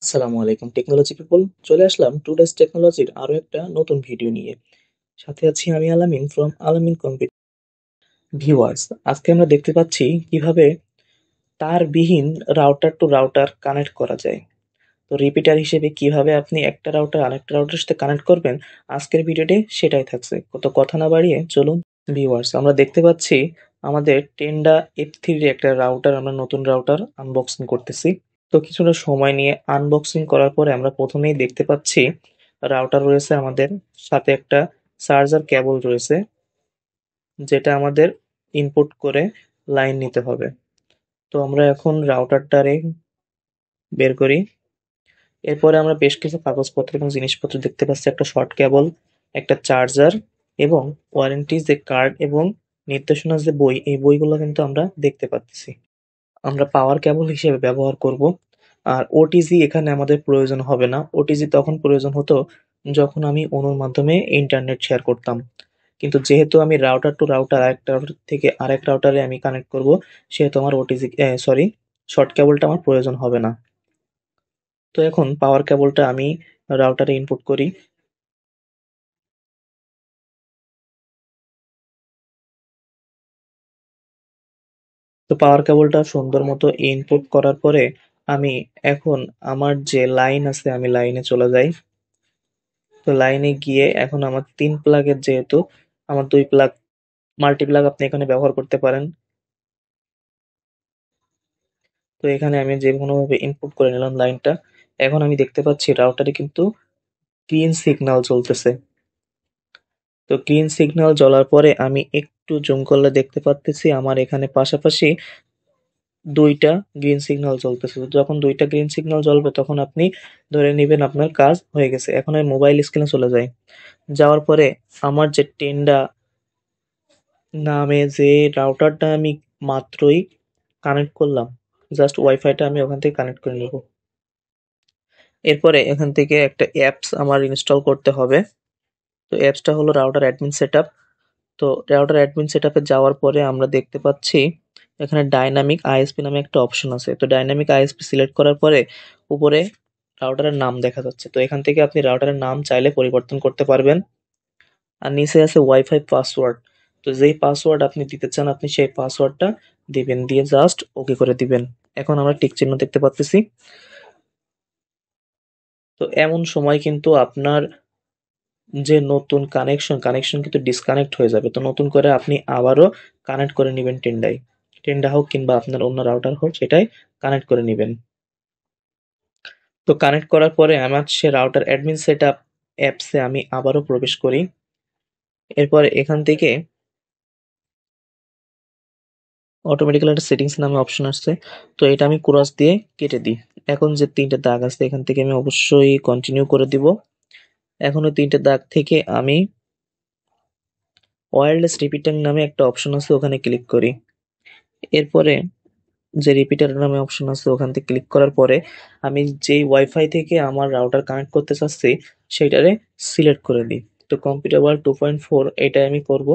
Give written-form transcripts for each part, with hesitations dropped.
আসসালামু আলাইকুম technology people. চলে আসলাম টুডেস টেকনোলজির আরো একটা নতুন ভিডিও নিয়ে। সাথে আছি আমি আলামিন ফ্রম আলামিন কম্পিউটার। ভিউয়ার্স, আজকে আমরা দেখতে পাচ্ছি কিভাবে তারবিহীন রাউটার টু রাউটার কানেক্ট করা যায়। তো রিপিটার হিসেবে কিভাবে আপনি একটা রাউটার আরেকটা রাউটারের সাথে কানেক্ট করবেন, আজকের ভিডিওতে সেটাই থাকছে। কত কথা না বাড়িয়ে চলুন। ভিউয়ার্স, আমরা দেখতে পাচ্ছি আমাদের টেন্ডা F3 এর একটা রাউটার, আমরা নতুন রাউটার আনবক্সিং করতেছি। তো কিছুটা সময় নিয়ে আনবক্সিং করার পরে আমরা প্রথমেই দেখতে পাচ্ছি রাউটার রয়েছে, আমাদের সাথে একটা চার্জার কেবল রয়েছে, যেটা আমাদের ইনপুট করে লাইন নিতে হবে। তো আমরা এখন রাউটারটারে বের করি। এরপরে আমরা বেশ কিছু কাগজপত্র এবং জিনিসপত্র দেখতে পাচ্ছি, একটা শর্ট কেবল, একটা চার্জার এবং ওয়ারেন্টি যে কার্ড এবং নির্দেশনা যে বই, এই বইগুলো কিন্তু আমরা দেখতে পাচ্ছি। আমরা পাওয়ার কেবল হিসেবে ব্যবহার করব। আর ওটিজি এখানে আমাদের প্রয়োজন হবে না। ওটিজি তখন প্রয়োজন হতো যখন আমি অণুর মাধ্যমে ইন্টারনেট শেয়ার করতাম। কিন্তু যেহেতু আমি রাউটার টু রাউটার, একটা রাউটার থেকে আরেক রাউটারে আমি কানেক্ট করব, সেহেতু আমার ওটিজি শর্ট কেবলটা আমার প্রয়োজন হবে না। তো এখন পাওয়ার কেবলটা আমি রাউটারে ইনপুট করি। তো পাওয়ার কেবলটা সুন্দর মতো ইনপুট করার পরে আমি এখন আমার যে লাইন আছে, আমি লাইনে চলে যাই। তো লাইনে গিয়ে এখন আমার ৩ প্লাগের, যেহেতু আমার ২ প্লাগ, মাল্টি প্লাগ আপনি এখানে ব্যবহার করতে পারেন। তো এখানে আমি যেকোনোভাবে ইনপুট করে নিলাম লাইনটা। এখন আমি দেখতে পাচ্ছি রাউটারে কিন্তু গ্রিন সিগন্যাল চলতেছে। তো গ্রিন সিগন্যাল জ্বলার পরে আমি একটু জুম করলে দেখতে পারতেছি আমার এখানে পাশাপাশি ২ টা গ্রিন সিগন্যাল চলতেছে। তো যখন ২ টা গ্রিন সিগন্যাল জ্বলবে তখন আপনি ধরে নিবেন আপনার কাজ হয়ে গেছে। এখন আমি মোবাইল স্ক্রিনে চলে যাই। যাওয়ার পরে আমার যে টেন্ডা নামে যে রাউটারটা আমি মাত্রই কানেক্ট করলাম, জাস্ট ওয়াইফাইটা আমি ওখান থেকে কানেক্ট করে নেব। এরপরে এখান থেকে একটা অ্যাপস আমার ইনস্টল করতে হবে। তো অ্যাপসটা হলো রাউটার অ্যাডমিন সেটআপ। তো রাউটার অ্যাডমিন সেটআপে যাওয়ার পরে আমরা দেখতে পাচ্ছি এখানে ডাইনামিক আইএসপি নামে একটা অপশন আছে। তো ডাইনামিক আইএসপি সিলেক্ট করার পরে উপরে রাউটারের নাম দেখা যাচ্ছে। তো এখান থেকে আপনি রাউটারের নাম চাইলে পরিবর্তন করতে পারবেন। আর নিচে আছে ওয়াইফাই পাসওয়ার্ড। তো যেই পাসওয়ার্ড আপনি দিতে চান, আপনি সেই পাসওয়ার্ডটা দিবেন, দিয়ে জাস্ট ওকে করে দিবেন। এখন আমরা টিক চিহ্ন দেখতে পাচ্ছি। তো এমন সময় কিন্তু আপনার যে নতুন কানেকশন কিন্তু ডিসকানেক্ট হয়ে যাবে। তো নতুন করে আপনি আবারও কানেক্ট করে নিবেন টেন্ডায়। টেন্ডা হোক কিংবা আপনার অন্য রাউটার হোক, সেটাই কানেক্ট করে নিবেন। তো কানেক্ট করার পরে আমার সে রাউটার অ্যাডমিন সেটআপ অ্যাপসে আমি আবারও প্রবেশ করি। এরপরে এখান থেকে অটোমেটিক্যালি একটা সেটিংস নামে অপশন আসছে। তো এটা আমি ক্রস দিয়ে কেটে দিই। এখন যে ৩ টে দাগ আছে এখান থেকে আমি অবশ্যই কন্টিনিউ করে দিব। এখন ওই ৩ টে দাগ থেকে আমি ওয়্যারলেস রিপিটার নামে একটা অপশন আছে, ওখানে ক্লিক করি। এরপরে যে রিপিটার নামে অপশন আছে ওখান থেকে ক্লিক করার পরে আমি যেই ওয়াইফাই থেকে আমার রাউটার কানেক্ট করতে চাচ্ছি সেইটারে সিলেক্ট করে দিই। তো কম্পিউটার ওয়ার্ল্ড 2.4 এটাই আমি করব।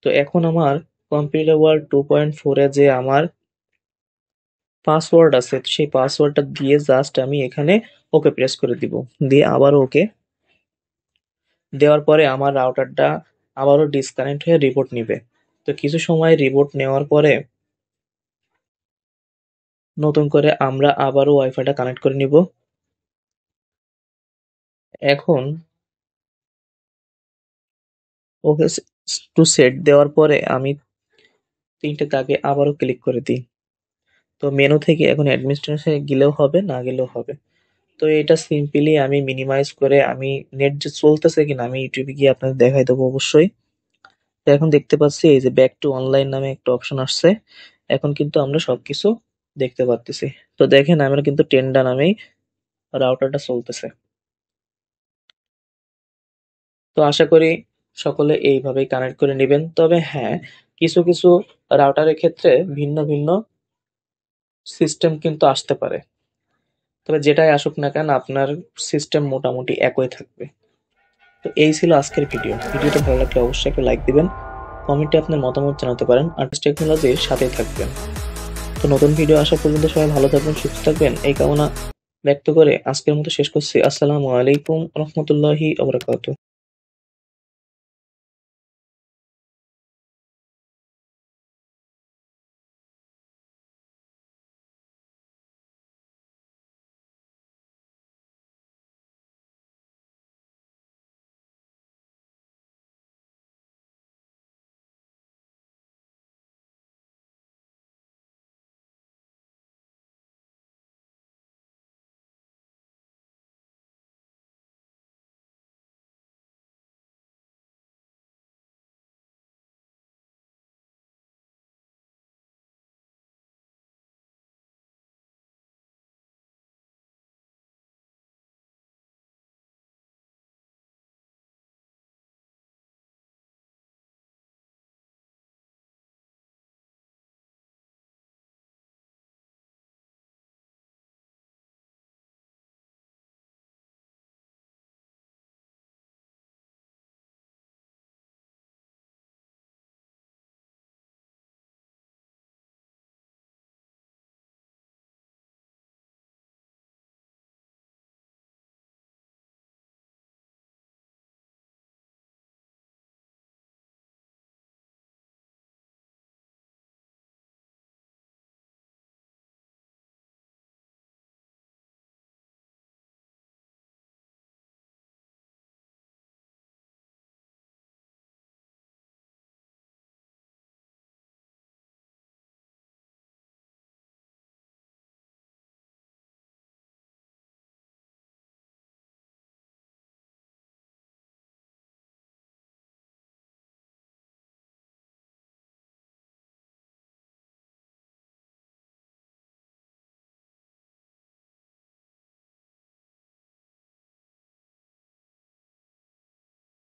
তো এখন আমার কম্পিউটার ওয়ার্ল্ড 2.4 এ যে আমার পাসওয়ার্ড আছে, সেই পাসওয়ার্ডটা দিয়ে জাস্ট আমি এখানে ওকে প্রেস করে দিব। দিয়ে আবারও ওকে দেওয়ার পরে আমার রাউটারটা আবারও ডিসকানেক্ট হয়ে রিপোর্ট নিবে। তো কিছু সময় রিপোর্ট নেওয়ার পরে নতুন করে আমরা আবারও ওয়াইফাইটা কানেক্ট করে নিব। এখন ওকে টু সেট দেওয়ার পরে আমি ৩ টে দাগে আবারও ক্লিক করে দিই। তো মেনু থেকে এখন অ্যাডমিনিস্ট্রেশনে গেলেও হবে, না গেলেও হবে। তো এটা সিম্পলি আমি মিনিমাইজ করে আমি নেট যে চলতেছে কিনা আমি ইউটিউবে গিয়ে আপনাদের দেখাই দেবো অবশ্যই। তো এখন দেখতে পাচ্ছি এই যে ব্যাক টু অনলাইন নামে একটা অপশন আসছে। এখন কিন্তু আমরা সবকিছু দেখতে পারতেছি। তো দেখেন আমরা কিন্তু টেন্ডা নামেই রাউটারটা চলতেছে। তো আশা করি সকলে এইভাবেই কানেক্ট করে নিবেন। তবে হ্যাঁ, কিছু কিছু রাউটারের ক্ষেত্রে ভিন্ন ভিন্ন সিস্টেম কিন্তু আসতে পারে। তবে যেটাই আসুক না কেন আপনার সিস্টেম মোটামুটি একই থাকবে। তো এই ছিল আজকের ভিডিও। ভিডিওটা ভালো লাগলে অবশ্যই একটা লাইক দিবেন। কমেন্টে আপনার মতামত জানাতে পারেন। আর টেকনোলজির সাথেই থাকবেন। তো নতুন ভিডিও আসা পর্যন্ত সবাই ভালো থাকবেন, সুস্থ থাকবেন এই কামনা ব্যক্ত করে আজকের মতো শেষ করছি। আসসালামু আলাইকুম রহমতুল্লাহি